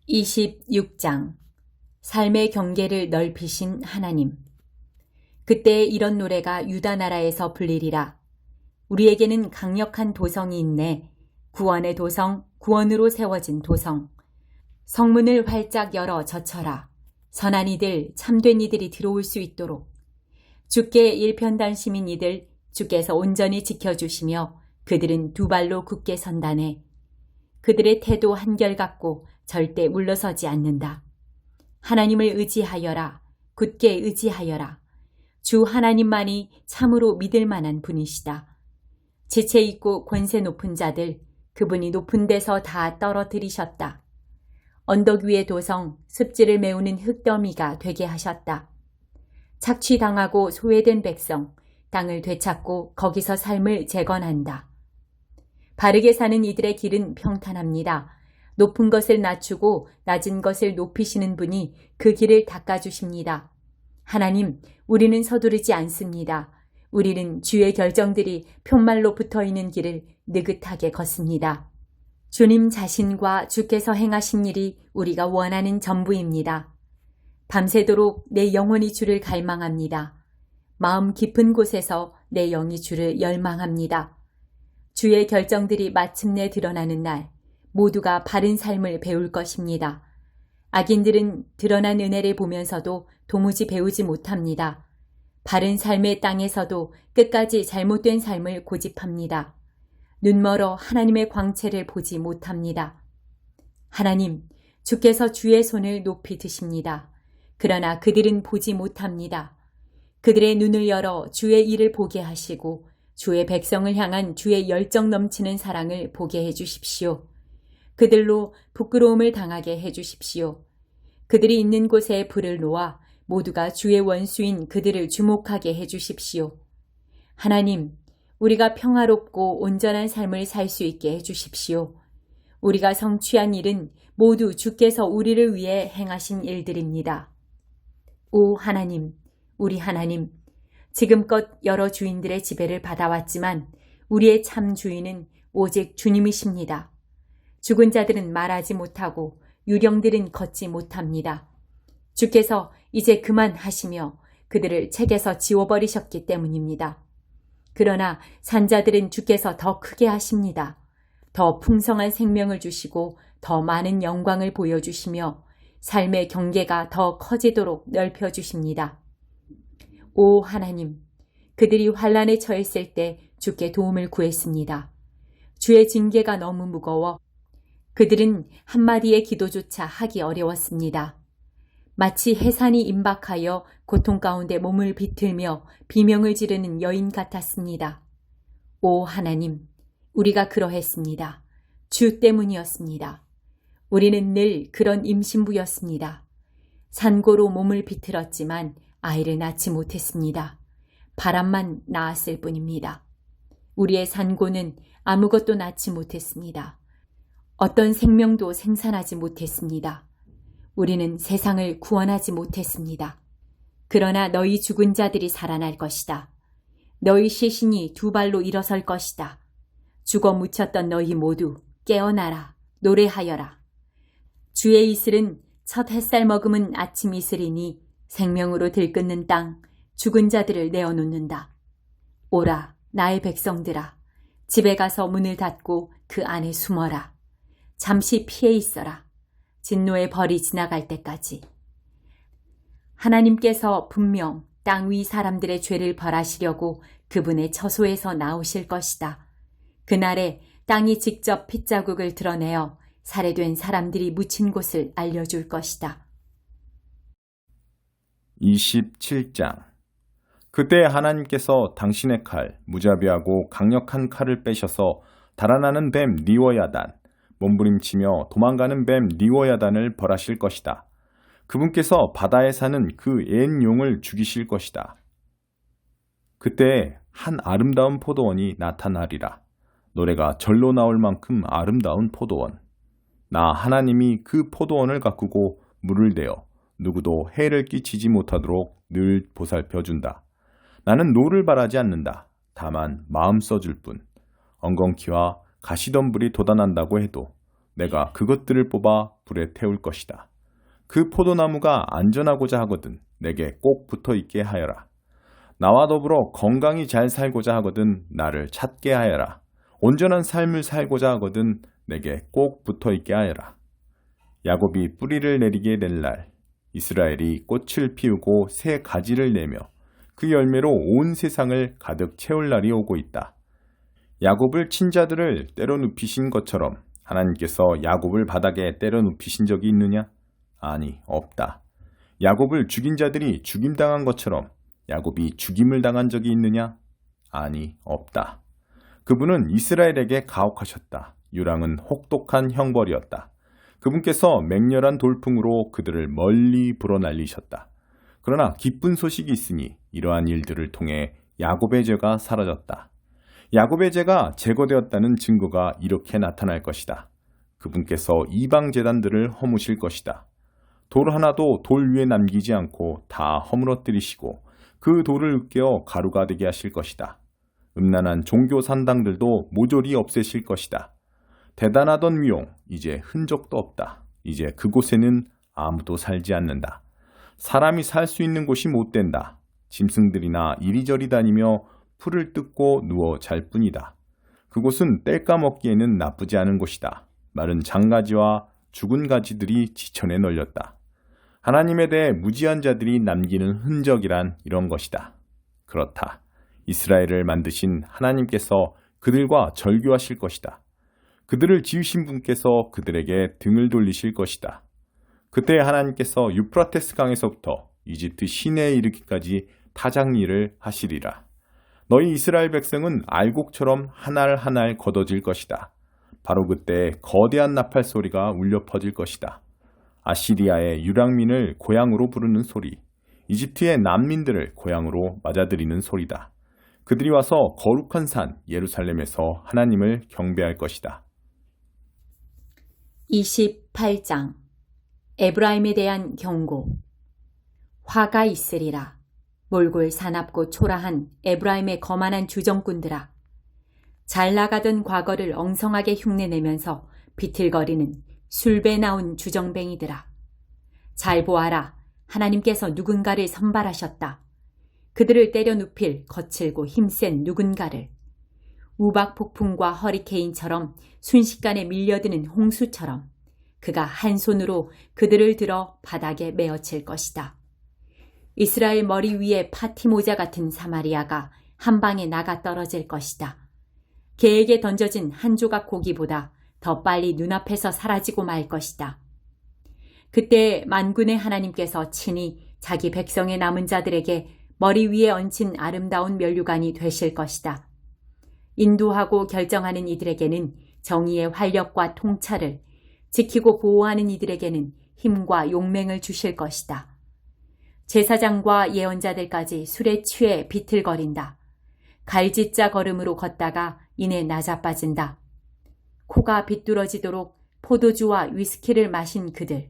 26장 삶의 경계를 넓히신 하나님. 그때 이런 노래가 유다 나라에서 불리리라. 우리에게는 강력한 도성이 있네. 구원의 도성, 구원으로 세워진 도성. 성문을 활짝 열어 젖혀라. 선한 이들, 참된 이들이 들어올 수 있도록. 주께 일편단심인 이들, 주께서 온전히 지켜주시며 그들은 두 발로 굳게 선다네. 그들의 태도 한결같고 절대 물러서지 않는다. 하나님을 의지하여라. 굳게 의지하여라. 주 하나님만이 참으로 믿을 만한 분이시다. 지체 있고 권세 높은 자들, 그분이 높은 데서 다 떨어뜨리셨다. 언덕 위의 도성, 습지를 메우는 흙더미가 되게 하셨다. 착취당하고 소외된 백성, 땅을 되찾고 거기서 삶을 재건한다. 바르게 사는 이들의 길은 평탄합니다. 높은 것을 낮추고 낮은 것을 높이시는 분이 그 길을 닦아주십니다. 하나님, 우리는 서두르지 않습니다. 우리는 주의 결정들이 푯말로 붙어있는 길을 느긋하게 걷습니다. 주님 자신과 주께서 행하신 일이 우리가 원하는 전부입니다. 밤새도록 내 영혼이 주를 갈망합니다. 마음 깊은 곳에서 내 영이 주를 열망합니다. 주의 결정들이 마침내 드러나는 날, 모두가 바른 삶을 배울 것입니다. 악인들은 드러난 은혜를 보면서도 도무지 배우지 못합니다. 바른 삶의 땅에서도 끝까지 잘못된 삶을 고집합니다. 눈멀어 하나님의 광채를 보지 못합니다. 하나님, 주께서 주의 손을 높이 드십니다. 그러나 그들은 보지 못합니다. 그들의 눈을 열어 주의 일을 보게 하시고 주의 백성을 향한 주의 열정 넘치는 사랑을 보게 해주십시오. 그들로 부끄러움을 당하게 해주십시오. 그들이 있는 곳에 불을 놓아 모두가 주의 원수인 그들을 주목하게 해주십시오. 하나님, 우리가 평화롭고 온전한 삶을 살 수 있게 해주십시오. 우리가 성취한 일은 모두 주께서 우리를 위해 행하신 일들입니다. 오 하나님, 우리 하나님, 지금껏 여러 주인들의 지배를 받아왔지만 우리의 참 주인은 오직 주님이십니다. 죽은 자들은 말하지 못하고 유령들은 걷지 못합니다. 주께서 이제 그만하시며 그들을 책에서 지워버리셨기 때문입니다. 그러나 산자들은 주께서 더 크게 하십니다. 더 풍성한 생명을 주시고 더 많은 영광을 보여주시며 삶의 경계가 더 커지도록 넓혀주십니다. 오 하나님, 그들이 환난에 처했을 때 주께 도움을 구했습니다. 주의 징계가 너무 무거워 그들은 한마디의 기도조차 하기 어려웠습니다. 마치 해산이 임박하여 고통 가운데 몸을 비틀며 비명을 지르는 여인 같았습니다. 오 하나님, 우리가 그러했습니다. 주 때문이었습니다. 우리는 늘 그런 임신부였습니다. 산고로 몸을 비틀었지만 아이를 낳지 못했습니다. 바람만 낳았을 뿐입니다. 우리의 산고는 아무것도 낳지 못했습니다. 어떤 생명도 생산하지 못했습니다. 우리는 세상을 구원하지 못했습니다. 그러나 너희 죽은 자들이 살아날 것이다. 너희 시신이 두 발로 일어설 것이다. 죽어 묻혔던 너희 모두 깨어나라, 노래하여라. 주의 이슬은 첫 햇살 머금은 아침 이슬이니 생명으로 들끓는 땅, 죽은 자들을 내어놓는다. 오라, 나의 백성들아, 집에 가서 문을 닫고 그 안에 숨어라. 잠시 피해 있어라. 진노의 벌이 지나갈 때까지. 하나님께서 분명 땅 위 사람들의 죄를 벌하시려고 그분의 처소에서 나오실 것이다. 그날에 땅이 직접 핏자국을 드러내어 살해된 사람들이 묻힌 곳을 알려줄 것이다. 27장. 그때 하나님께서 당신의 칼, 무자비하고 강력한 칼을 빼셔서 달아나는 뱀 리워야단, 몸부림치며 도망가는 뱀 리워야단을 벌하실 것이다. 그분께서 바다에 사는 그 옛용을 죽이실 것이다. 그때 한 아름다운 포도원이 나타나리라. 노래가 절로 나올 만큼 아름다운 포도원. 나 하나님이 그 포도원을 가꾸고 물을 대어 누구도 해를 끼치지 못하도록 늘 보살펴준다. 나는 노를 바라지 않는다. 다만 마음 써줄 뿐. 엉겅퀴와 가시덤불이 돋아난다고 해도 내가 그것들을 뽑아 불에 태울 것이다. 그 포도나무가 안전하고자 하거든 내게 꼭 붙어 있게 하여라. 나와 더불어 건강히 잘 살고자 하거든 나를 찾게 하여라. 온전한 삶을 살고자 하거든 내게 꼭 붙어 있게 하여라. 야곱이 뿌리를 내리게 될 날, 이스라엘이 꽃을 피우고 새 가지를 내며 그 열매로 온 세상을 가득 채울 날이 오고 있다. 야곱을 친 자들을 때려 눕히신 것처럼 하나님께서 야곱을 바닥에 때려 눕히신 적이 있느냐? 아니, 없다. 야곱을 죽인 자들이 죽임당한 것처럼 야곱이 죽임을 당한 적이 있느냐? 아니, 없다. 그분은 이스라엘에게 가혹하셨다. 유랑은 혹독한 형벌이었다. 그분께서 맹렬한 돌풍으로 그들을 멀리 불어날리셨다. 그러나 기쁜 소식이 있으니 이러한 일들을 통해 야곱의 죄가 사라졌다. 야곱의 죄가 제거되었다는 증거가 이렇게 나타날 것이다. 그분께서 이방 제단들을 허무실 것이다. 돌 하나도 돌 위에 남기지 않고 다 허물어뜨리시고 그 돌을 으깨어 가루가 되게 하실 것이다. 음란한 종교 산당들도 모조리 없애실 것이다. 대단하던 위용, 이제 흔적도 없다. 이제 그곳에는 아무도 살지 않는다. 사람이 살 수 있는 곳이 못 된다. 짐승들이나 이리저리 다니며 풀을 뜯고 누워 잘 뿐이다. 그곳은 뗄까 먹기에는 나쁘지 않은 곳이다. 마른 장가지와 죽은 가지들이 지천에 널렸다. 하나님에 대해 무지한 자들이 남기는 흔적이란 이런 것이다. 그렇다. 이스라엘을 만드신 하나님께서 그들과 절교하실 것이다. 그들을 지으신 분께서 그들에게 등을 돌리실 것이다. 그때 하나님께서 유프라테스 강에서부터 이집트 시내에 이르기까지 타작일을 하시리라. 너희 이스라엘 백성은 알곡처럼 하날 하날 걷어질 것이다. 바로 그때 거대한 나팔 소리가 울려 퍼질 것이다. 아시리아의 유랑민을 고향으로 부르는 소리, 이집트의 난민들을 고향으로 맞아들이는 소리다. 그들이 와서 거룩한 산 예루살렘에서 하나님을 경배할 것이다. 28장 에브라임에 대한 경고. 화가 있으리라. 몰골 사납고 초라한 에브라임의 거만한 주정꾼들아. 잘 나가던 과거를 엉성하게 흉내내면서 비틀거리는 술배 나온 주정뱅이들아. 잘 보아라. 하나님께서 누군가를 선발하셨다. 그들을 때려 눕힐 거칠고 힘센 누군가를. 우박 폭풍과 허리케인처럼 순식간에 밀려드는 홍수처럼 그가 한 손으로 그들을 들어 바닥에 메어칠 것이다. 이스라엘 머리 위에 파티모자 같은 사마리아가 한 방에 나가 떨어질 것이다. 개에게 던져진 한 조각 고기보다 더 빨리 눈앞에서 사라지고 말 것이다. 그때 만군의 하나님께서 친히 자기 백성의 남은 자들에게 머리 위에 얹힌 아름다운 면류관이 되실 것이다. 인도하고 결정하는 이들에게는 정의의 활력과 통찰을, 지키고 보호하는 이들에게는 힘과 용맹을 주실 것이다. 제사장과 예언자들까지 술에 취해 비틀거린다. 갈짓자 걸음으로 걷다가 이내 나자빠진다. 코가 비뚤어지도록 포도주와 위스키를 마신 그들.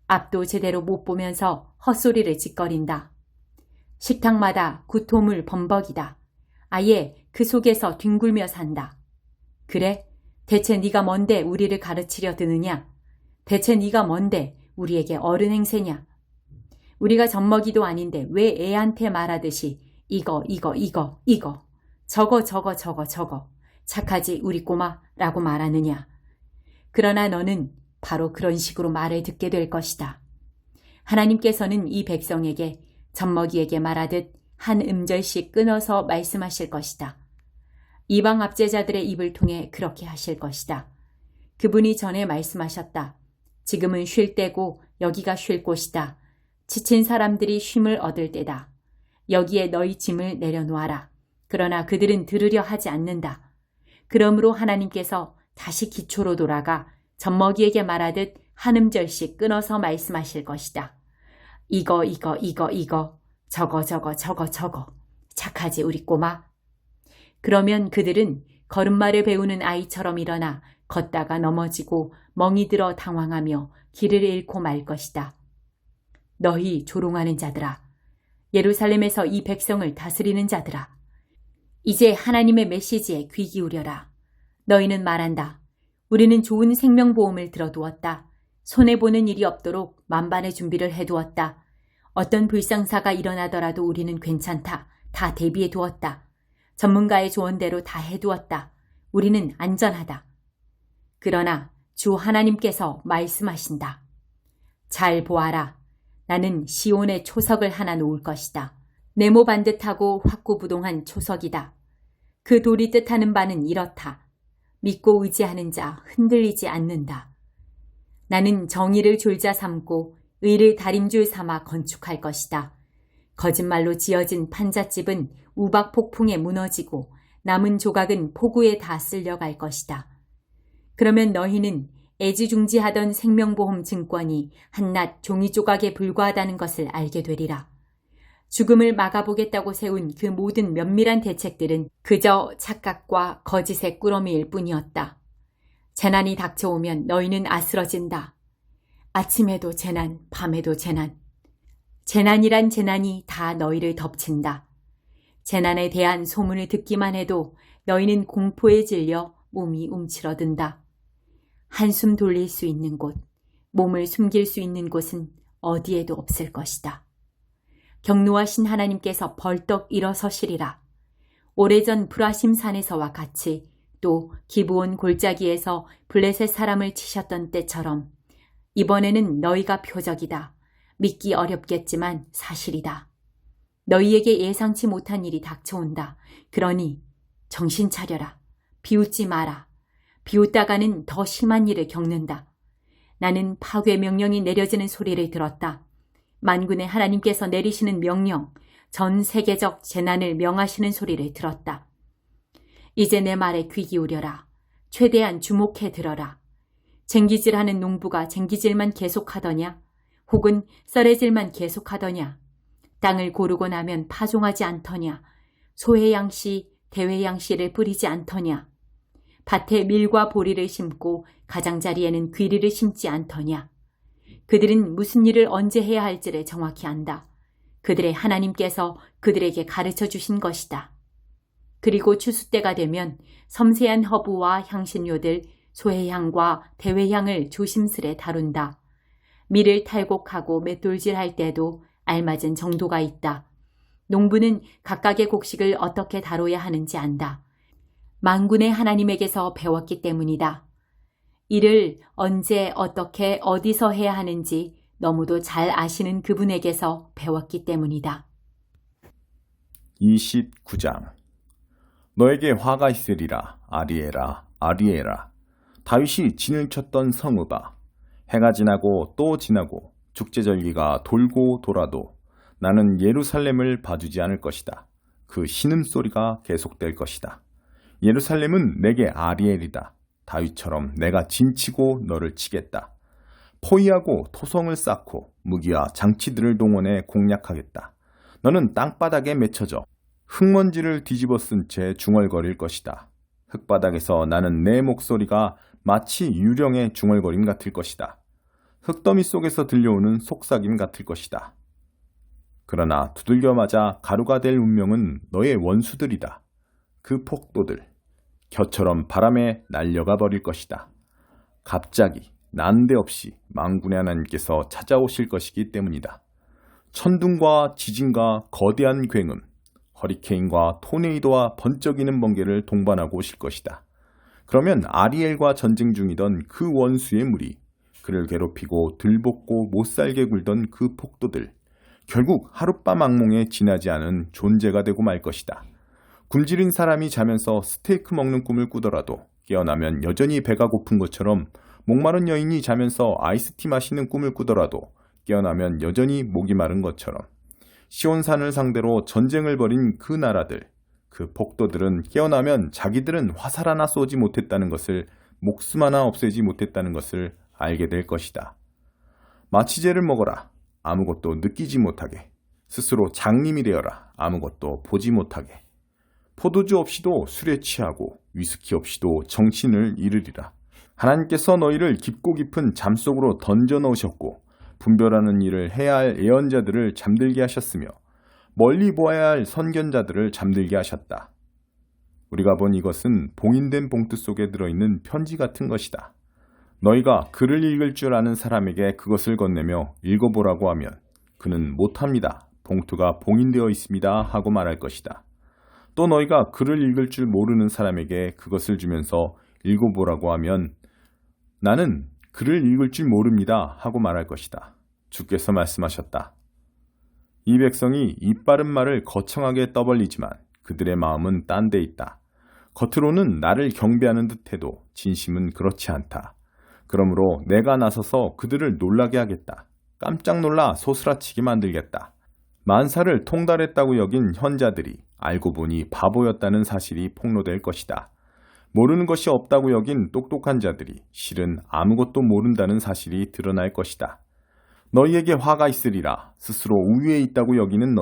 앞도 제대로 못 보면서 헛소리를 짓거린다. 식탁마다 구토물 범벅이다. 아예 그 속에서 뒹굴며 산다. 그래? 대체 네가 뭔데 우리를 가르치려 드느냐? 대체 네가 뭔데 우리에게 어른 행세냐? 우리가 젖먹이도 아닌데 왜 애한테 말하듯이 이거 저거 착하지 우리 꼬마라고 말하느냐? 그러나 너는 바로 그런 식으로 말을 듣게 될 것이다. 하나님께서는 이 백성에게 젖먹이에게 말하듯 한 음절씩 끊어서 말씀하실 것이다. 이방 압제자들의 입을 통해 그렇게 하실 것이다. 그분이 전에 말씀하셨다. 지금은 쉴 때고 여기가 쉴 곳이다. 지친 사람들이 쉼을 얻을 때다. 여기에 너희 짐을 내려놓아라. 그러나 그들은 들으려 하지 않는다. 그러므로 하나님께서 다시 기초로 돌아가 젖먹이에게 말하듯 한 음절씩 끊어서 말씀하실 것이다. 이거 저거 착하지 우리 꼬마. 그러면 그들은 걸음마를 배우는 아이처럼 일어나 걷다가 넘어지고 멍이 들어 당황하며 길을 잃고 말 것이다. 너희 조롱하는 자들아, 예루살렘에서 이 백성을 다스리는 자들아, 이제 하나님의 메시지에 귀 기울여라. 너희는 말한다. 우리는 좋은 생명보험을 들어두었다. 손해보는 일이 없도록 만반의 준비를 해두었다. 어떤 불상사가 일어나더라도 우리는 괜찮다. 다 대비해 두었다. 전문가의 조언대로 다 해두었다. 우리는 안전하다. 그러나 주 하나님께서 말씀하신다. 잘 보아라. 나는 시온에 초석을 하나 놓을 것이다. 네모 반듯하고 확고부동한 초석이다. 그 돌이 뜻하는 바는 이렇다. 믿고 의지하는 자 흔들리지 않는다. 나는 정의를 졸자 삼고 의를 다림줄 삼아 건축할 것이다. 거짓말로 지어진 판잣집은 우박 폭풍에 무너지고 남은 조각은 폭우에 다 쓸려갈 것이다. 그러면 너희는 애지중지하던 생명보험 증권이 한낱 종이 조각에 불과하다는 것을 알게 되리라. 죽음을 막아보겠다고 세운 그 모든 면밀한 대책들은 그저 착각과 거짓의 꾸러미일 뿐이었다. 재난이 닥쳐오면 너희는 아스러진다. 아침에도 재난, 밤에도 재난. 재난이란 재난이 다 너희를 덮친다. 재난에 대한 소문을 듣기만 해도 너희는 공포에 질려 몸이 움츠러든다. 한숨 돌릴 수 있는 곳, 몸을 숨길 수 있는 곳은 어디에도 없을 것이다. 경노하신 하나님께서 벌떡 일어서시리라. 오래전 브라심 산에서와 같이 또 기브온 골짜기에서 블레셋 사람을 치셨던 때처럼 이번에는 너희가 표적이다. 믿기 어렵겠지만 사실이다. 너희에게 예상치 못한 일이 닥쳐온다. 그러니 정신 차려라. 비웃지 마라. 비웃다가는 더 심한 일을 겪는다. 나는 파괴 명령이 내려지는 소리를 들었다. 만군의 하나님께서 내리시는 명령, 전 세계적 재난을 명하시는 소리를 들었다. 이제 내 말에 귀 기울여라. 최대한 주목해 들어라. 쟁기질하는 농부가 쟁기질만 계속하더냐? 혹은 썰애질만 계속하더냐? 땅을 고르고 나면 파종하지 않더냐? 소해양씨, 대회양씨를 뿌리지 않더냐? 밭에 밀과 보리를 심고 가장자리에는 귀리를 심지 않더냐? 그들은 무슨 일을 언제 해야 할지를 정확히 안다. 그들의 하나님께서 그들에게 가르쳐 주신 것이다. 그리고 추수 때가 되면 섬세한 허브와 향신료들, 소해향과 대회향을 조심스레 다룬다. 밀을 탈곡하고 맷돌질할 때도 알맞은 정도가 있다. 농부는 각각의 곡식을 어떻게 다뤄야 하는지 안다. 만군의 하나님에게서 배웠기 때문이다. 이를 언제 어떻게 어디서 해야 하는지 너무도 잘 아시는 그분에게서 배웠기 때문이다. 29장 너에게 화가 있으리라. 아리에라, 아리에라. 다윗이 진을 쳤던 성읍아. 해가 지나고 또 지나고 축제절기가 돌고 돌아도 나는 예루살렘을 봐주지 않을 것이다. 그 신음소리가 계속될 것이다. 예루살렘은 내게 아리엘이다. 다윗처럼 내가 진치고 너를 치겠다. 포위하고 토성을 쌓고 무기와 장치들을 동원해 공략하겠다. 너는 땅바닥에 맺혀져 흙먼지를 뒤집어 쓴 채 중얼거릴 것이다. 흙바닥에서 나는 내 목소리가 마치 유령의 중얼거림 같을 것이다. 흙더미 속에서 들려오는 속삭임 같을 것이다. 그러나 두들겨 맞아 가루가 될 운명은 너의 원수들이다. 그 폭도들, 겨처럼 바람에 날려가 버릴 것이다. 갑자기 난데없이 만군의 하나님께서 찾아오실 것이기 때문이다. 천둥과 지진과 거대한 굉음, 허리케인과 토네이도와 번쩍이는 번개를 동반하고 오실 것이다. 그러면 아리엘과 전쟁 중이던 그 원수의 무리, 그를 괴롭히고 들볶고 못살게 굴던 그 폭도들, 결국 하룻밤 악몽에 지나지 않은 존재가 되고 말 것이다. 굶주린 사람이 자면서 스테이크 먹는 꿈을 꾸더라도 깨어나면 여전히 배가 고픈 것처럼 목마른 여인이 자면서 아이스티 마시는 꿈을 꾸더라도 깨어나면 여전히 목이 마른 것처럼 시온산을 상대로 전쟁을 벌인 그 나라들, 그 폭도들은 깨어나면 자기들은 화살 하나 쏘지 못했다는 것을, 목숨 하나 없애지 못했다는 것을 알게 될 것이다. 마취제를 먹어라. 아무것도 느끼지 못하게. 스스로 장님이 되어라. 아무것도 보지 못하게. 포도주 없이도 술에 취하고 위스키 없이도 정신을 잃으리라. 하나님께서 너희를 깊고 깊은 잠 속으로 던져 넣으셨고 분별하는 일을 해야 할 예언자들을 잠들게 하셨으며 멀리 보아야 할 선견자들을 잠들게 하셨다. 우리가 본 이것은 봉인된 봉투 속에 들어있는 편지 같은 것이다. 너희가 글을 읽을 줄 아는 사람에게 그것을 건네며 읽어보라고 하면 그는 못합니다. 봉투가 봉인되어 있습니다. 하고 말할 것이다. 또 너희가 글을 읽을 줄 모르는 사람에게 그것을 주면서 읽어보라고 하면 나는 글을 읽을 줄 모릅니다. 하고 말할 것이다. 주께서 말씀하셨다. 이 백성이 입 바른 말을 거창하게 떠벌리지만 그들의 마음은 딴 데 있다. 겉으로는 나를 경배하는 듯해도 진심은 그렇지 않다. 그러므로 내가 나서서 그들을 놀라게 하겠다. 깜짝 놀라 소스라치게 만들겠다. 만사를 통달했다고 여긴 현자들이 알고 보니 바보였다는 사실이 폭로될 것이다. 모르는 것이 없다고 여긴 똑똑한 자들이 실은 아무것도 모른다는 사실이 드러날 것이다. 너희에게 화가 있으리라. 스스로 우위에 있다고 여기는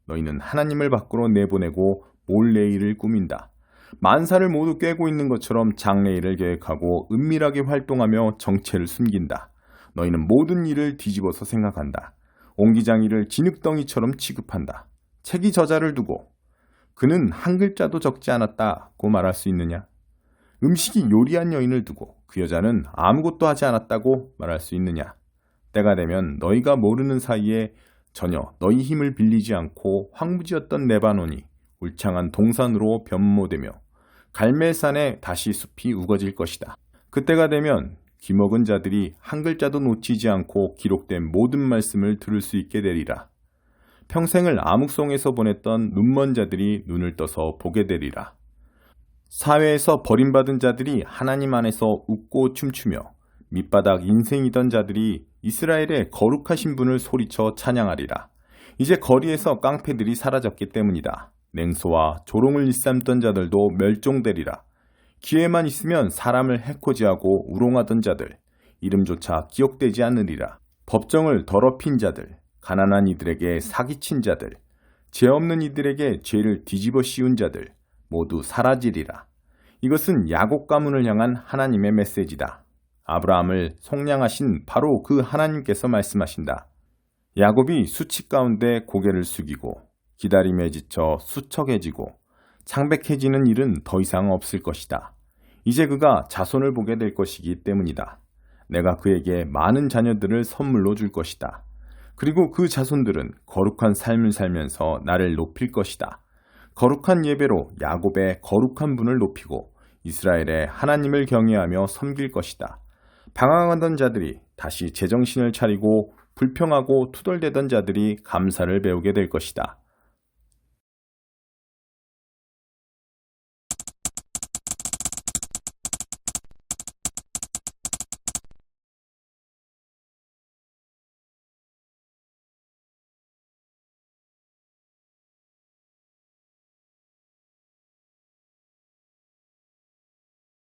너희는 하나님을 밖으로 내보내고 몰래일을 꾸민다. 만사를 모두 꿰고 있는 것처럼 장래일을 계획하고 은밀하게 활동하며 정체를 숨긴다. 너희는 모든 일을 뒤집어서 생각한다. 옹기장이를 진흙덩이처럼 취급한다. 책이 저자를 두고 그는 한 글자도 적지 않았다고 말할 수 있느냐? 음식이 요리한 여인을 두고 그 여자는 아무것도 하지 않았다고 말할 수 있느냐? 때가 되면 너희가 모르는 사이에 전혀 너희 힘을 빌리지 않고 황무지였던 레바논이 울창한 동산으로 변모되며 갈멜산에 다시 숲이 우거질 것이다. 그때가 되면 귀먹은 자들이 한 글자도 놓치지 않고 기록된 모든 말씀을 들을 수 있게 되리라. 평생을 암흑송에서 보냈던 눈먼 자들이 눈을 떠서 보게 되리라. 사회에서 버림받은 자들이 하나님 안에서 웃고 춤추며 밑바닥 인생이던 자들이 이스라엘의 거룩하신 분을 소리쳐 찬양하리라. 이제 거리에서 깡패들이 사라졌기 때문이다. 냉소와 조롱을 일삼던 자들도 멸종되리라. 기회만 있으면 사람을 해코지하고 우롱하던 자들, 이름조차 기억되지 않으리라. 법정을 더럽힌 자들, 가난한 이들에게 사기친 자들, 죄 없는 이들에게 죄를 뒤집어 씌운 자들 모두 사라지리라. 이것은 야곱 가문을 향한 하나님의 메시지다. 아브라함을 속량하신 바로 그 하나님께서 말씀하신다. 야곱이 수치 가운데 고개를 숙이고 기다림에 지쳐 수척해지고 창백해지는 일은 더 이상 없을 것이다. 이제 그가 자손을 보게 될 것이기 때문이다. 내가 그에게 많은 자녀들을 선물로 줄 것이다. 그리고 그 자손들은 거룩한 삶을 살면서 나를 높일 것이다. 거룩한 예배로 야곱의 거룩한 분을 높이고 이스라엘의 하나님을 경외하며 섬길 것이다. 방황하던 자들이 다시 제정신을 차리고 불평하고 투덜대던 자들이 감사를 배우게 될 것이다.